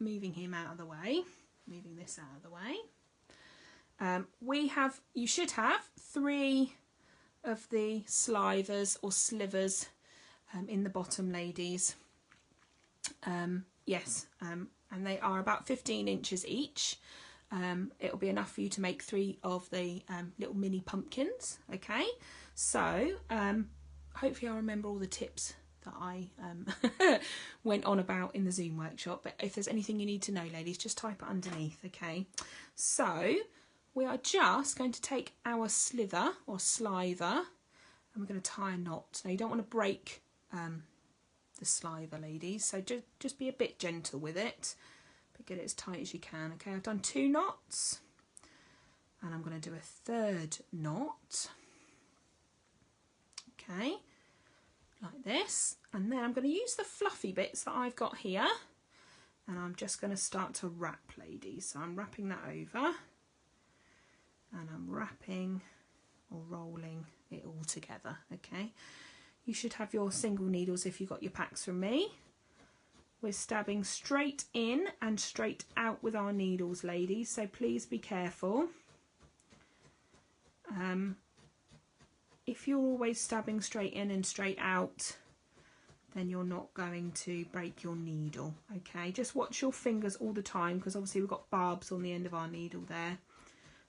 moving him out of the way, moving this out of the way. You should have 3 of the slivers or slivers in the bottom, ladies. Yes, and they are about 15 inches each. It'll be enough for you to make 3 of the little mini pumpkins. Okay, so hopefully I'll remember all the tips that I went on about in the Zoom workshop, but if there's anything you need to know, ladies, just type it underneath. Okay, so we are just going to take our slither or sliver and we're going to tie a knot. Now you don't want to break the sliver, ladies, so just be a bit gentle with it, but get it as tight as you can. Okay, I've done 2 knots and I'm going to do a 3rd knot. Okay, like this, and then I'm going to use the fluffy bits that I've got here and I'm just going to start to wrap, ladies. So I'm wrapping that over and I'm wrapping or rolling it all together. Okay, you should have your single needles if you got your packs from me. We're stabbing straight in and straight out with our needles, ladies, so please be careful. If you're always stabbing straight in and straight out, then you're not going to break your needle. Okay, just watch your fingers all the time, because obviously we've got barbs on the end of our needle there,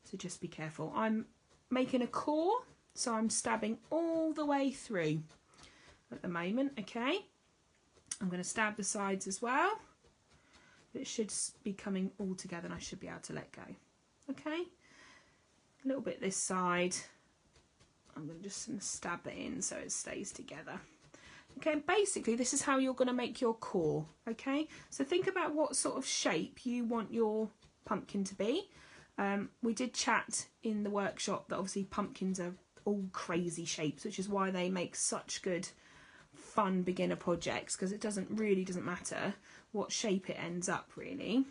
so just be careful. I'm making a core, so I'm stabbing all the way through at the moment. Okay, I'm going to stab the sides as well, but it should be coming all together and I should be able to let go. Okay, a little bit this side. I'm going to just stab it in so it stays together. Okay, basically this is how you're going to make your core. Okay, so think about what sort of shape you want your pumpkin to be. We did chat in the workshop that obviously pumpkins are all crazy shapes, which is why they make such good fun beginner projects, because it doesn't matter what shape it ends up really.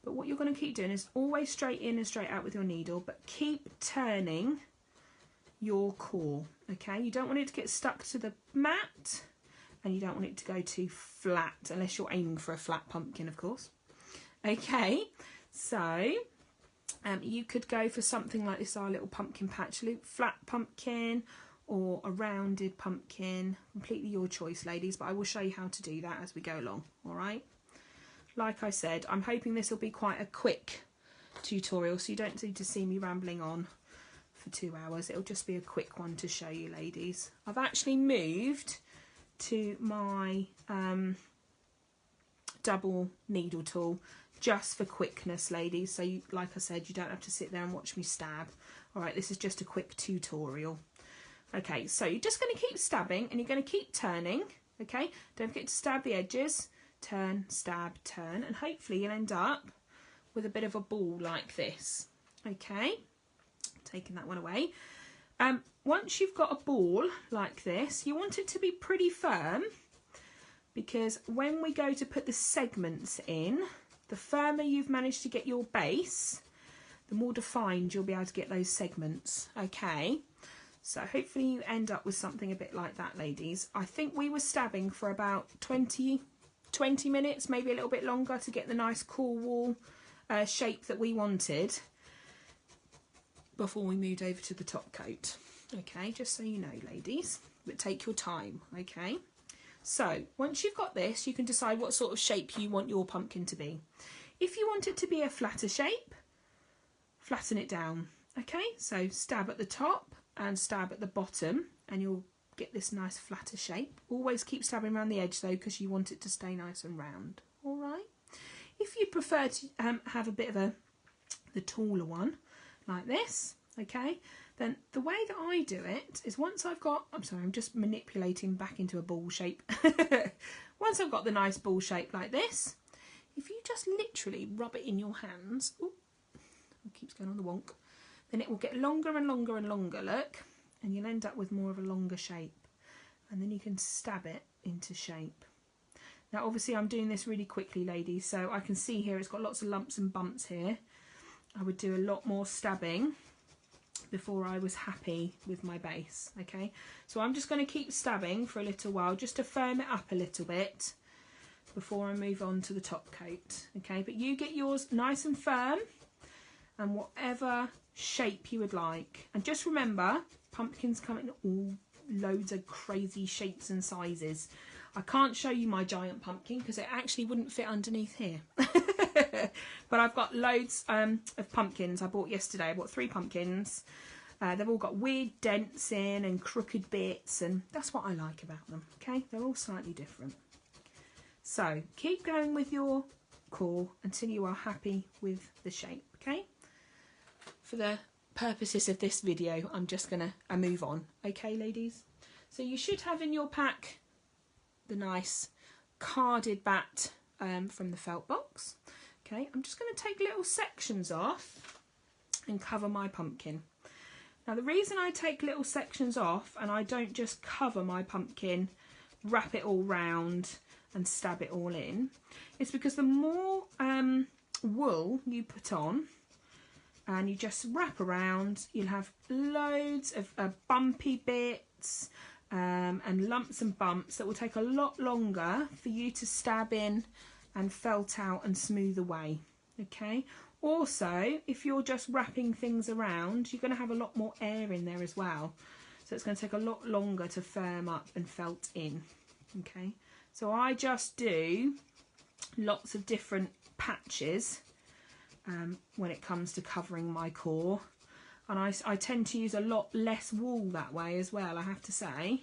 But what you're going to keep doing is always straight in and straight out with your needle, but keep turning your core. Okay, you don't want it to get stuck to the mat and you don't want it to go too flat, unless you're aiming for a flat pumpkin, of course. Okay, so you could go for something like this, our little pumpkin patch, a flat pumpkin or a rounded pumpkin, completely your choice, ladies, but I will show you how to do that as we go along. All right, like I said, I'm hoping this will be quite a quick tutorial, so you don't need to see me rambling on for 2 hours. It'll just be a quick one to show you, ladies. I've actually moved to my double needle tool just for quickness, ladies, so you, like I said, you don't have to sit there and watch me stab. All right, this is just a quick tutorial. Okay, so you're just going to keep stabbing and you're going to keep turning. Okay, don't forget to stab the edges, turn, stab, turn, and hopefully you'll end up with a bit of a ball like this. Okay, taking that one away. Once you've got a ball like this, you want it to be pretty firm, because when we go to put the segments in, the firmer you've managed to get your base, the more defined you'll be able to get those segments. Okay, so hopefully you end up with something a bit like that, ladies. I think we were stabbing for about 20 minutes, maybe a little bit longer, to get the nice core wall shape that we wanted before we moved over to the top coat. Okay, just so you know, ladies, but take your time. Okay, so once you've got this, you can decide what sort of shape you want your pumpkin to be. If you want it to be a flatter shape, flatten it down. Okay, so stab at the top and stab at the bottom and you'll get this nice flatter shape. Always keep stabbing around the edge though, because you want it to stay nice and round. All right, if you prefer to have a bit of the taller one like this, okay, then the way that I do it is, once I've got, I'm just manipulating back into a ball shape. Once I've got the nice ball shape like this, if you just literally rub it in your hands, ooh, it keeps going on the wonk, then it will get longer and longer and longer, look, and you'll end up with more of a longer shape, and then you can stab it into shape. Now obviously I'm doing this really quickly, ladies, so I can see here it's got lots of lumps and bumps here. I would do a lot more stabbing before I was happy with my base. Okay, so I'm just going to keep stabbing for a little while just to firm it up a little bit, before I move on to the top coat. Okay, but you get yours nice and firm and whatever shape you would like. And just remember, pumpkins come in all loads of crazy shapes and sizes. I can't show you my giant pumpkin because it actually wouldn't fit underneath here. But I've got loads of pumpkins I bought yesterday. I bought 3 pumpkins. They've all got weird dents in and crooked bits, and that's what I like about them. Okay, they're all slightly different. So keep going with your core until you are happy with the shape. Okay, for the purposes of this video, I'm just gonna move on. Okay, ladies, so you should have in your pack the nice carded bat from the felt box. Okay, I'm just going to take little sections off and cover my pumpkin. Now the reason I take little sections off and I don't just cover my pumpkin, wrap it all round and stab it all in, is because the more wool you put on and you just wrap around, you'll have loads of bumpy bits and lumps and bumps that will take a lot longer for you to stab in and felt out and smooth away. Okay, also if you're just wrapping things around, you're going to have a lot more air in there as well, so it's going to take a lot longer to firm up and felt in. Okay, so I just do lots of different patches when it comes to covering my core, and I tend to use a lot less wool that way as well, I have to say.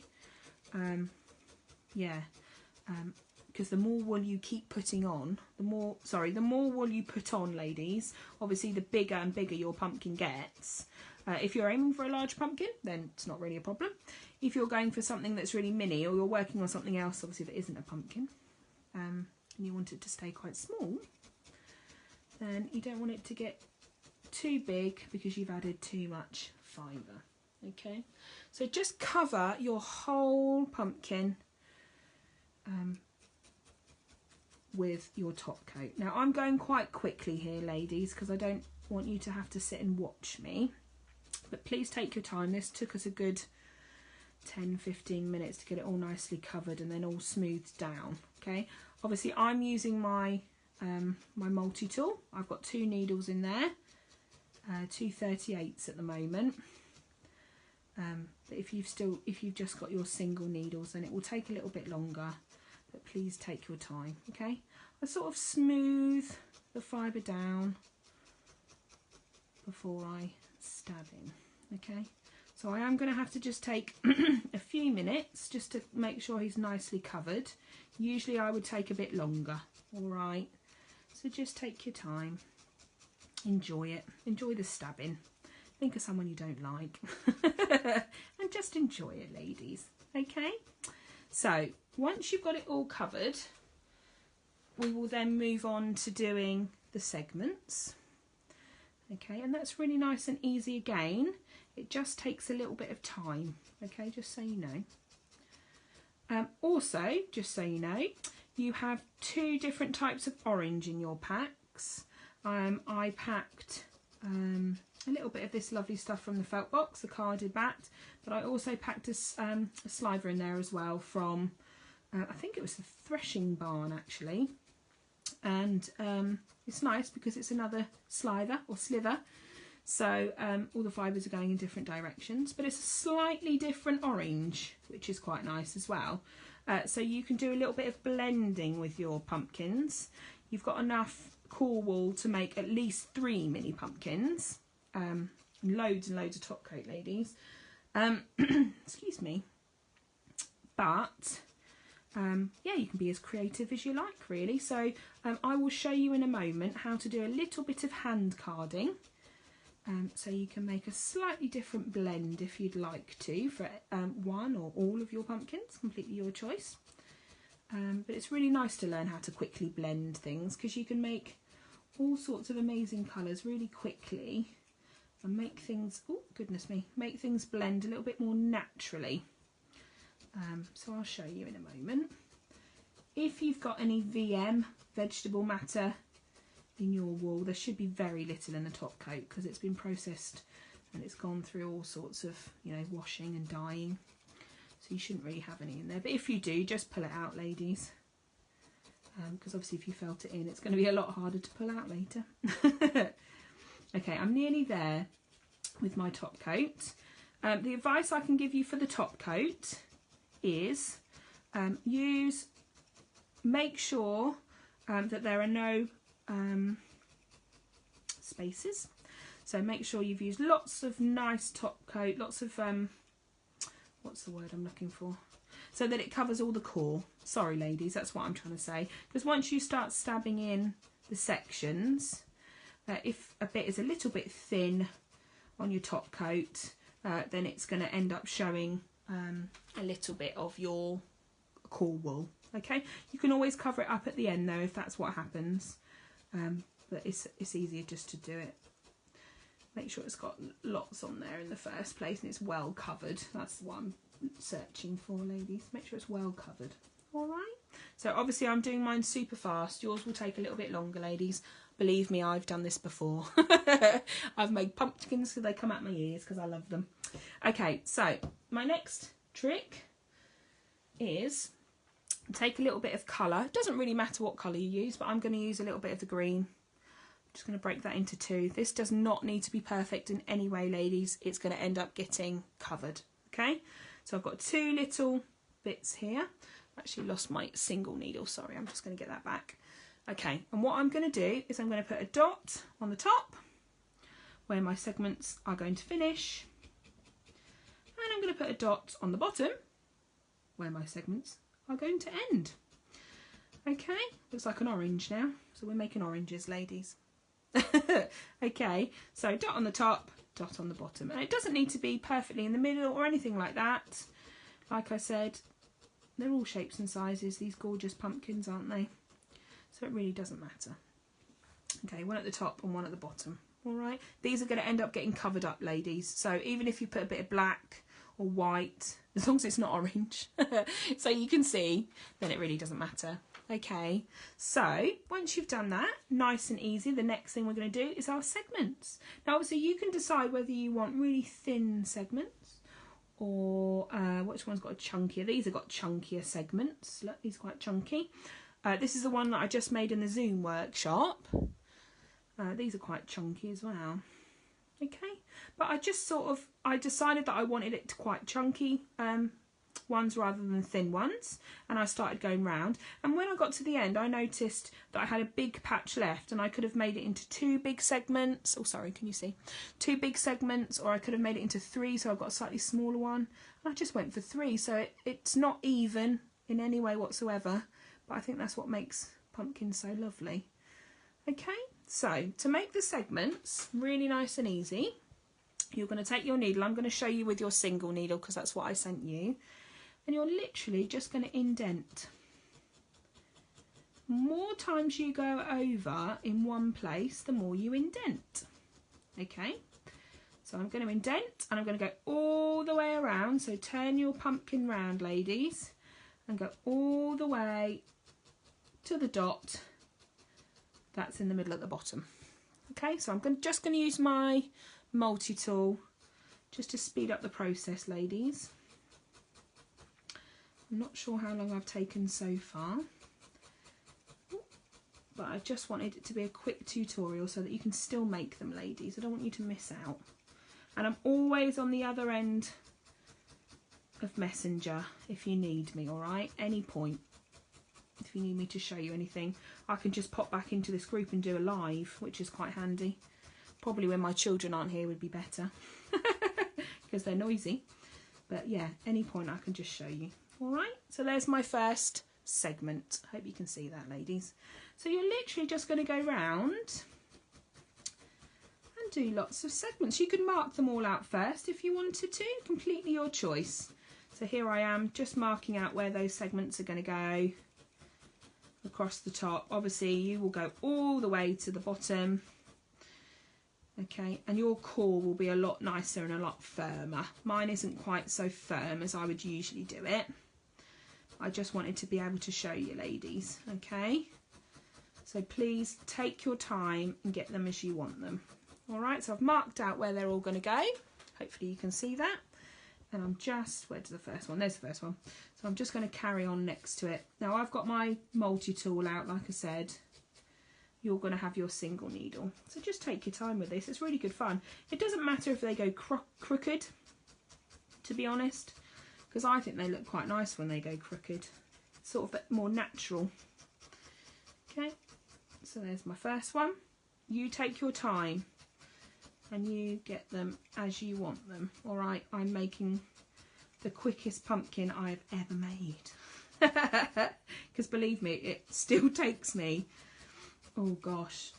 Because the more wool you keep putting on, the more wool you put on, ladies, obviously the bigger and bigger your pumpkin gets. If you're aiming for a large pumpkin, then it's not really a problem. If you're going for something that's really mini, or you're working on something else obviously that isn't a pumpkin, and you want it to stay quite small, then you don't want it to get too big because you've added too much fibre. Okay, so just cover your whole pumpkin with your top coat. Now I'm going quite quickly here, ladies, because I don't want you to have to sit and watch me, but please take your time. This took us a good 10-15 minutes to get it all nicely covered and then all smoothed down. Okay, obviously I'm using my my multi-tool. I've got 2 needles in there, 2 38s at the moment. But if you've just got your single needles, then it will take a little bit longer, but please take your time. Okay, I sort of smooth the fibre down before I stab in. Okay, so I am going to have to just take a few minutes just to make sure he's nicely covered. Usually I would take a bit longer. All right, so just take your time, enjoy it, enjoy the stabbing. Think of someone you don't like and just enjoy it, ladies. Okay, so once you've got it all covered, we will then move on to doing the segments. Okay, and that's really nice and easy again. It just takes a little bit of time. Okay, just so you know. Also, just so you know, you have 2 different types of orange in your packs. I packed a little bit of this lovely stuff from the felt box, the carded bat, but I also packed a sliver in there as well from, I think it was the threshing barn actually, and it's nice because it's another sliver, so all the fibres are going in different directions, but it's a slightly different orange, which is quite nice as well. So you can do a little bit of blending with your pumpkins. You've got enough core wool to make at least 3 mini pumpkins. Loads and loads of top coat, ladies. Excuse me. But yeah, you can be as creative as you like, really. So I will show you in a moment how to do a little bit of hand carding, so you can make a slightly different blend if you'd like to for one or all of your pumpkins, completely your choice. But it's really nice to learn how to quickly blend things, because you can make all sorts of amazing colours really quickly and make things, oh goodness me, make things blend a little bit more naturally. So I'll show you in a moment. If you've got any VM, vegetable matter, in your wool, there should be very little in the top coat because it's been processed and it's gone through all sorts of, you know, washing and dyeing. So you shouldn't really have any in there. But if you do, just pull it out, ladies. because obviously if you felt it in, it's going to be a lot harder to pull out later. Okay, I'm nearly there with my top coat. The advice I can give you for the top coat is make sure that there are no spaces. So make sure you've used lots of nice top coat, lots of, what's the word I'm looking for? So that it covers all the core. Sorry ladies, that's what I'm trying to say. Because once you start stabbing in the sections, if a bit is a little bit thin on your top coat, then it's going to end up showing a little bit of your core wool. Okay, you can always cover it up at the end though if that's what happens, but it's easier just to do it. Make sure it's got lots on there in the first place and it's well covered. That's what I'm searching for, ladies. Make sure it's well covered. All right, so obviously I'm doing mine super fast. Yours will take a little bit longer, ladies. Believe me, I've done this before. I've made pumpkins so they come out my ears because I love them. Okay, so my next trick is take a little bit of colour. It doesn't really matter what colour you use, but I'm going to use a little bit of the green. I'm just going to break that into two. This does not need to be perfect in any way, ladies. It's going to end up getting covered. Okay, so I've got two little bits here. I actually lost my single needle. Sorry, I'm just going to get that back. Okay, and what I'm going to do is I'm going to put a dot on the top where my segments are going to finish, and I'm going to put a dot on the bottom where my segments are going to end. Okay, looks like an orange now, so we're making oranges, ladies. Okay, so dot on the top, dot on the bottom, and it doesn't need to be perfectly in the middle or anything like that. Like I said, they're all shapes and sizes, these gorgeous pumpkins, aren't they? So it really doesn't matter. Okay, one at the top and one at the bottom. All right, these are going to end up getting covered up, ladies. So even if you put a bit of black or white, as long as it's not orange, so you can see, then it really doesn't matter. Okay, so once you've done that, nice and easy, the next thing we're going to do is our segments. Now obviously you can decide whether you want really thin segments or which one's got a chunkier. These have got chunkier segments. Look, these are quite chunky. This is the one that I just made in the Zoom workshop. These are quite chunky as well. Okay, but I decided that I wanted it to quite chunky ones rather than thin ones, and I started going round, and when I got to the end I noticed that I had a big patch left and I could have made it into two big segments. Oh sorry, can you see? Two big segments, or I could have made it into three, so I've got a slightly smaller one, and I just went for three, so it's not even in any way whatsoever, but I think that's what makes pumpkins so lovely. Okay, so to make the segments really nice and easy, you're going to take your needle. I'm going to show you with your single needle because that's what I sent you, and you're literally just going to indent. The more times you go over in one place, the more you indent. Okay, so I'm going to indent and I'm going to go all the way around, so turn your pumpkin round, ladies, and go all the way to the dot that's in the middle at the bottom. Okay, so I'm just going to use my multi-tool just to speed up the process, ladies. I'm not sure how long I've taken so far, but I just wanted it to be a quick tutorial so that you can still make them, ladies. I don't want you to miss out. And I'm always on the other end of Messenger if you need me, alright? Any point. If you need me to show you anything, I can just pop back into this group and do a live, which is quite handy. Probably when my children aren't here would be better because they're noisy. But yeah, any point I can just show you. Alright, so there's my first segment. Hope you can see that, ladies. So you're literally just going to go round and do lots of segments. You could mark them all out first if you wanted to, completely your choice. So here I am just marking out where those segments are going to go across the top. Obviously you will go all the way to the bottom. Okay, and your core will be a lot nicer and a lot firmer. Mine isn't quite so firm as I would usually do it. I just wanted to be able to show you, ladies. Okay, so please take your time and get them as you want them. All right, so I've marked out where they're all going to go. Hopefully you can see that. and I'm just, where's the first one? There's the first one. So I'm just going to carry on next to it. Now I've got my multi-tool out, like I said. You're going to have your single needle. So just take your time with this. It's really good fun. It doesn't matter if they go crooked, to be honest, because I think they look quite nice when they go crooked. It's sort of a bit more natural. Okay, so there's my first one. You take your time and you get them as you want them. All right, I'm making the quickest pumpkin I've ever made. Because believe me, it still takes me, oh gosh,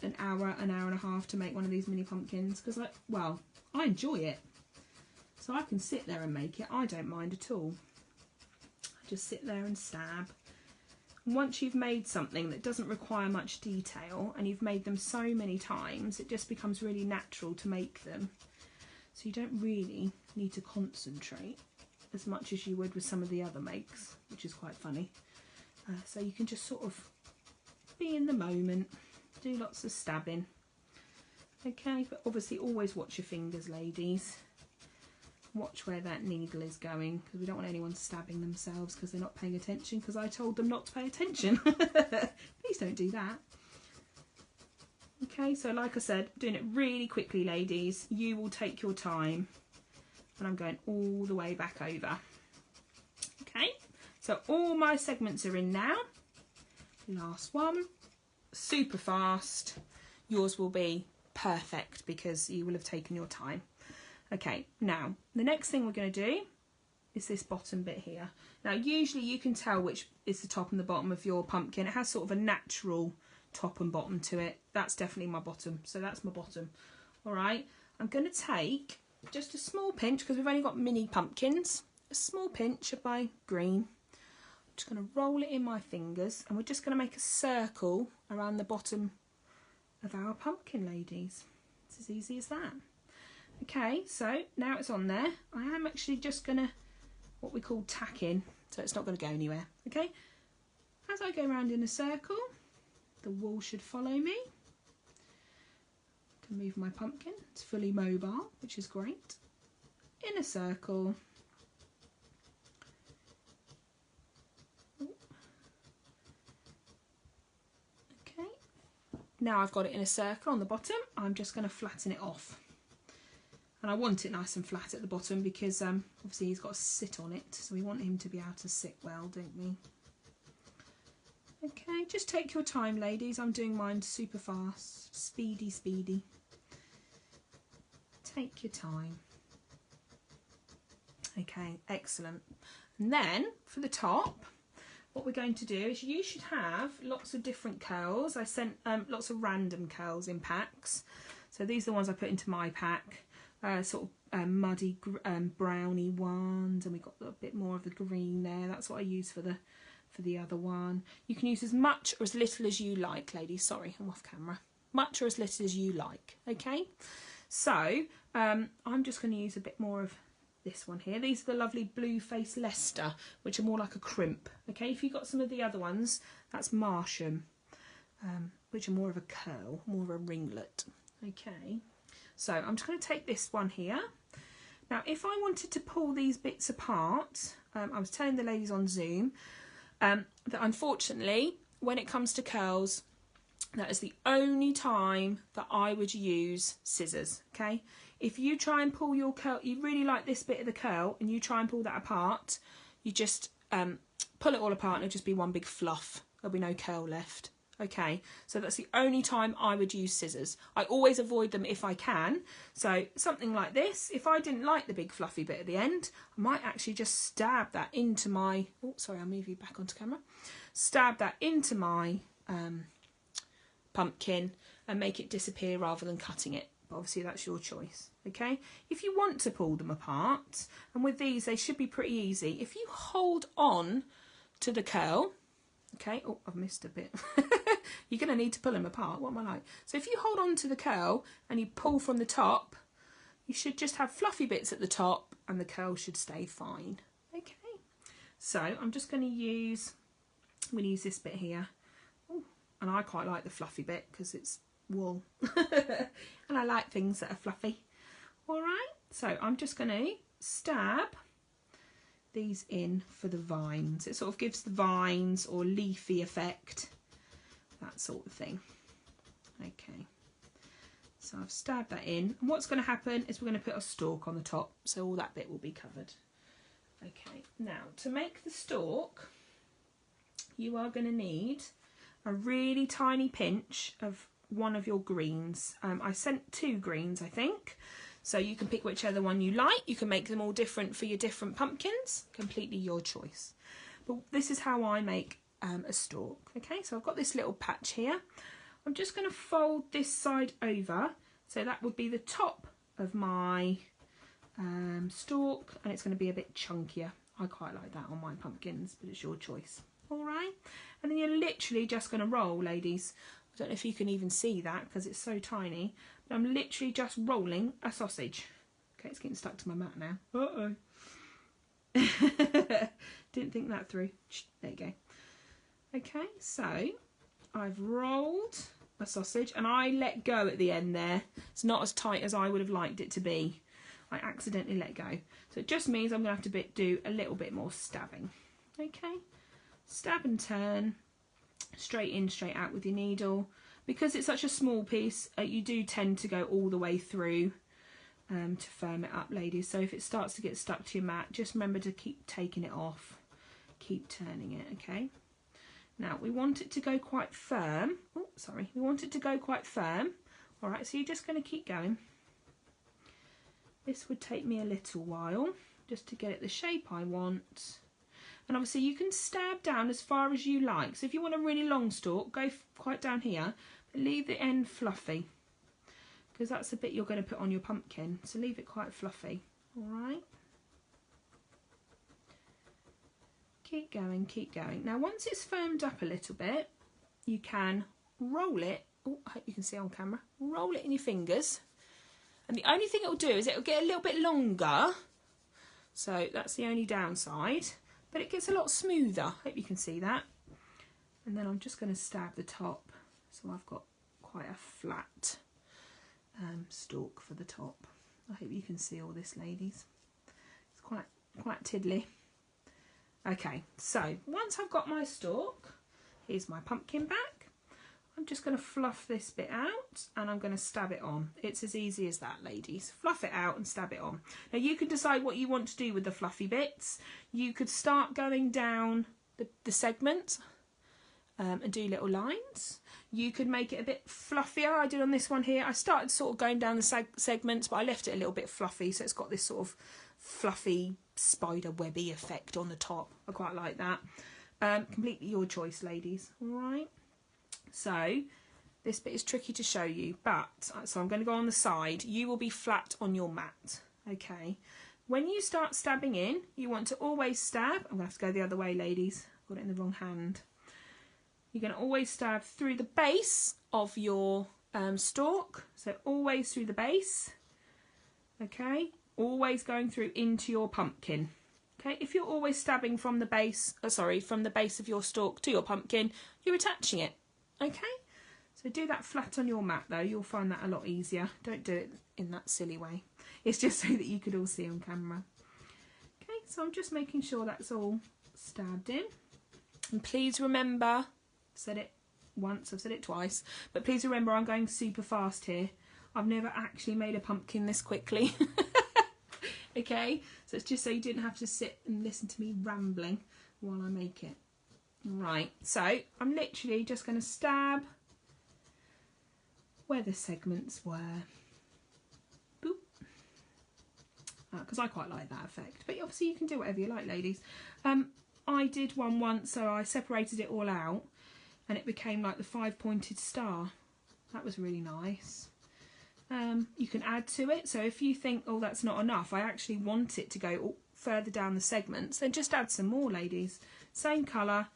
an hour and a half to make one of these mini pumpkins. Because I enjoy it. So I can sit there and make it. I don't mind at all. I just sit there and stab. And once you've made something that doesn't require much detail and you've made them so many times, it just becomes really natural to make them. So you don't really need to concentrate as much as you would with some of the other makes, which is quite funny. So you can just sort of be in the moment, do lots of stabbing. Okay, but obviously always watch your fingers, ladies. Watch where that needle is going, because we don't want anyone stabbing themselves because they're not paying attention, because I told them not to pay attention. Please don't do that. Okay, so like I said, doing it really quickly, ladies. You will take your time. And I'm going all the way back over. Okay, so all my segments are in now. Last one. Super fast. Yours will be perfect because you will have taken your time. Okay, now the next thing we're going to do is this bottom bit here. Now usually you can tell which is the top and the bottom of your pumpkin. It has sort of a natural top and bottom to it. That's definitely my bottom, so that's my bottom. All right, I'm going to take just a small pinch, because we've only got mini pumpkins, a small pinch of my green. I'm just going to roll it in my fingers, and we're just going to make a circle around the bottom of our pumpkin, ladies. It's as easy as that. Okay, so now it's on there. I am actually just going to, what we call tack in, so it's not going to go anywhere. Okay, as I go around in a circle, the wool should follow me. I can move my pumpkin, it's fully mobile, which is great. In a circle. Okay, now I've got it in a circle on the bottom. I'm just going to flatten it off. And I want it nice and flat at the bottom because obviously he's got to sit on it. So we want him to be able to sit well, don't we? Okay, just take your time, ladies. I'm doing mine super fast. Speedy, speedy. Take your time. Okay, excellent. And then for the top, what we're going to do is you should have lots of different curls. I sent lots of random curls in packs. So these are the ones I put into my pack. Sort of muddy browny ones, and we've got a bit more of the green there. That's what I use for the other one. You can use as much or as little as you like, ladies. Sorry, I'm off camera. Much or as little as you like. Okay, so I'm just going to use a bit more of this one here. These are the lovely blue face Leicester, which are more like a crimp. Okay, if you've got some of the other ones, that's Marsham, which are more of a curl, more of a ringlet. Okay. So I'm just going to take this one here. Now, if I wanted to pull these bits apart, I was telling the ladies on Zoom that unfortunately, when it comes to curls, that is the only time that I would use scissors, okay? If you try and pull your curl, you really like this bit of the curl, and you try and pull that apart, you just pull it all apart and it'll just be one big fluff. There'll be no curl left. Okay, so that's the only time I would use scissors. I always avoid them if I can. So something like this, if I didn't like the big fluffy bit at the end, I might actually just stab that into my, oh sorry, I'll move you back onto camera. Stab that into my pumpkin and make it disappear rather than cutting it. But obviously that's your choice, okay? If you want to pull them apart, and with these they should be pretty easy. If you hold on to the curl, okay, oh I've missed a bit. You're going to need to pull them apart. What am I like? So if you hold on to the curl and you pull from the top, you should just have fluffy bits at the top and the curl should stay fine. Okay. So I'm just going to use, this bit here. Ooh, and I quite like the fluffy bit because it's wool. And I like things that are fluffy. All right. So I'm just going to stab these in for the vines. It sort of gives the vines or leafy effect, that sort of thing. Okay, so I've stabbed that in, and what's going to happen is we're going to put a stalk on the top, so all that bit will be covered. Okay, now to make the stalk, you are going to need a really tiny pinch of one of your greens. I sent 2 greens, I think, so you can pick whichever one you like. You can make them all different for your different pumpkins, completely your choice. But this is how I make a stalk. Okay, so I've got this little patch here. I'm just going to fold this side over, so that would be the top of my stalk, and it's going to be a bit chunkier. I quite like that on my pumpkins, but it's your choice. All right, and then you're literally just going to roll, ladies. I don't know if you can even see that because it's so tiny, but I'm literally just rolling a sausage. Okay, it's getting stuck to my mat now. Uh-oh. Didn't think that through. There you go. Okay, so I've rolled a sausage and I let go at the end there. It's not as tight as I would have liked it to be. I accidentally let go. So it just means I'm going to have to do a little bit more stabbing. Okay, stab and turn, straight in, straight out with your needle. Because it's such a small piece, you do tend to go all the way through to firm it up, ladies. So if it starts to get stuck to your mat, just remember to keep taking it off, keep turning it, okay? Now, we want it to go quite firm. Oh, sorry. We want it to go quite firm. All right, so you're just going to keep going. This would take me a little while just to get it the shape I want. And obviously you can stab down as far as you like. So if you want a really long stalk, go quite down here, but leave the end fluffy, because that's the bit you're going to put on your pumpkin. So leave it quite fluffy. All right. Keep going, keep going. Now, once it's firmed up a little bit, you can roll it. Oh, I hope you can see on camera. Roll it in your fingers. And the only thing it will do is it will get a little bit longer. So that's the only downside. But it gets a lot smoother. Hope you can see that. And then I'm just going to stab the top. So I've got quite a flat stalk for the top. I hope you can see all this, ladies. It's quite tiddly. Okay, so once I've got my stalk, here's my pumpkin back. I'm just going to fluff this bit out and I'm going to stab it on. It's as easy as that, ladies. Fluff it out and stab it on. Now you can decide what you want to do with the fluffy bits. You could start going down the segment and do little lines. You could make it a bit fluffier. I did on this one here. I started sort of going down the segments, but I left it a little bit fluffy, so it's got this sort of fluffy spider webby effect on the top. I quite like that. Completely your choice, ladies. All right. So this bit is tricky to show you, but so I'm going to go on the side. You will be flat on your mat. Okay. When you start stabbing in, you want to always stab. I'm going to have to go the other way, ladies. I've got it in the wrong hand. You're going to always stab through the base of your stalk. So always through the base. Okay. Always going through into your pumpkin. Okay, if you're always stabbing from the base, from the base of your stalk to your pumpkin, you're attaching it. Okay, so do that flat on your mat though. You'll find that a lot easier. Don't do it in that silly way. It's just so that you could all see on camera. Okay, so I'm just making sure that's all stabbed in. And please remember, I've said it once, I've said it twice, but please remember I'm going super fast here. I've never actually made a pumpkin this quickly. Okay, so it's just so you didn't have to sit and listen to me rambling while I make it. Right, so I'm literally just going to stab where the segments were. Boop. Because I quite like that effect. But obviously you can do whatever you like, ladies. I did one once, so I separated it all out and it became like the 5-pointed star. That was really nice. You can add to it, so if you think, oh, that's not enough, I actually want it to go further down the segments, then just add some more, ladies. Same colour,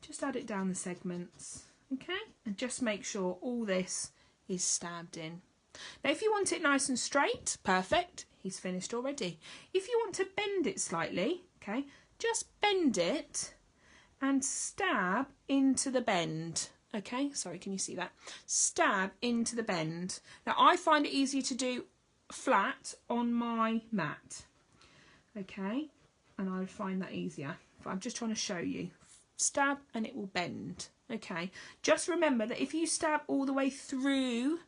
just add it down the segments, okay? And just make sure all this is stabbed in. Now, if you want it nice and straight, perfect, he's finished already. If you want to bend it slightly, okay, just bend it and stab into the bend. Okay, sorry, can you see that? Stab into the bend. Now, I find it easier to do flat on my mat. okay, and I would find that easier. I'm just trying to show you. Stab and it will bend, okay. Just remember that if you stab all the way through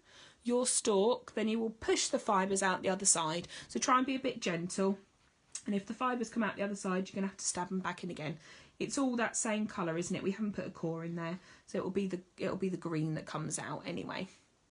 your stalk, then you will push the fibres out the other side. So try and be a bit gentle, and if the fibres come out the other side, you're going to have to stab them back in again. It's all that same colour, isn't it? We haven't put a core in there, so it'll be the green that comes out anyway.